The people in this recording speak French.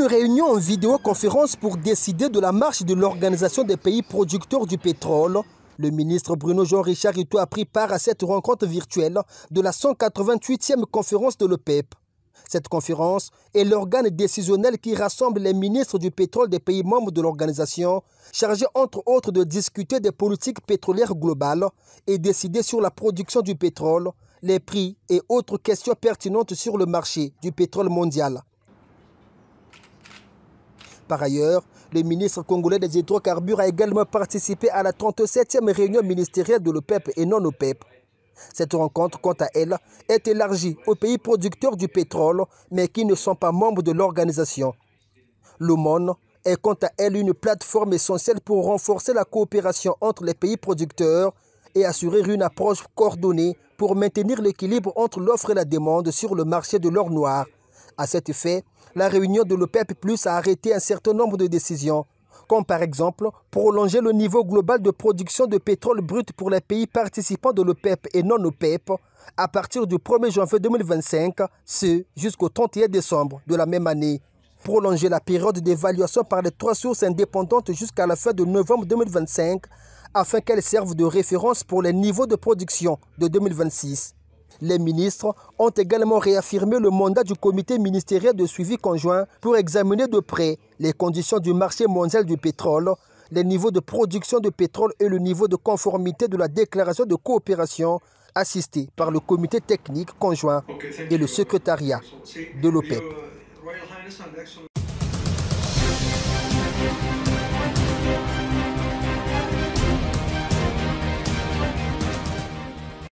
réunion en vidéoconférence pour décider de la marche de l'Organisation des pays producteurs du pétrole. Le ministre Bruno Jean-Richard Ito a pris part à cette rencontre virtuelle de la 188e conférence de l'OPEP. Cette conférence est l'organe décisionnel qui rassemble les ministres du pétrole des pays membres de l'organisation, chargés entre autres de discuter des politiques pétrolières globales et décider sur la production du pétrole, les prix et autres questions pertinentes sur le marché du pétrole mondial. Par ailleurs, le ministre congolais des hydrocarbures a également participé à la 37e réunion ministérielle de l'OPEP et non-OPEP. Cette rencontre, quant à elle, est élargie aux pays producteurs du pétrole, mais qui ne sont pas membres de l'organisation. L'OMON est quant à elle une plateforme essentielle pour renforcer la coopération entre les pays producteurs et assurer une approche coordonnée pour maintenir l'équilibre entre l'offre et la demande sur le marché de l'or noir. À cet effet, la réunion de l'OPEP+ a arrêté un certain nombre de décisions, comme par exemple prolonger le niveau global de production de pétrole brut pour les pays participants de l'OPEP et non-OPEP à partir du 1er janvier 2025, ce jusqu'au 31 décembre de la même année. Prolonger la période d'évaluation par les 3 sources indépendantes jusqu'à la fin de novembre 2025 afin qu'elles servent de référence pour les niveaux de production de 2026. Les ministres ont également réaffirmé le mandat du comité ministériel de suivi conjoint pour examiner de près les conditions du marché mondial du pétrole, les niveaux de production de pétrole et le niveau de conformité de la déclaration de coopération assistée par le comité technique conjoint et le secrétariat de l'OPEP.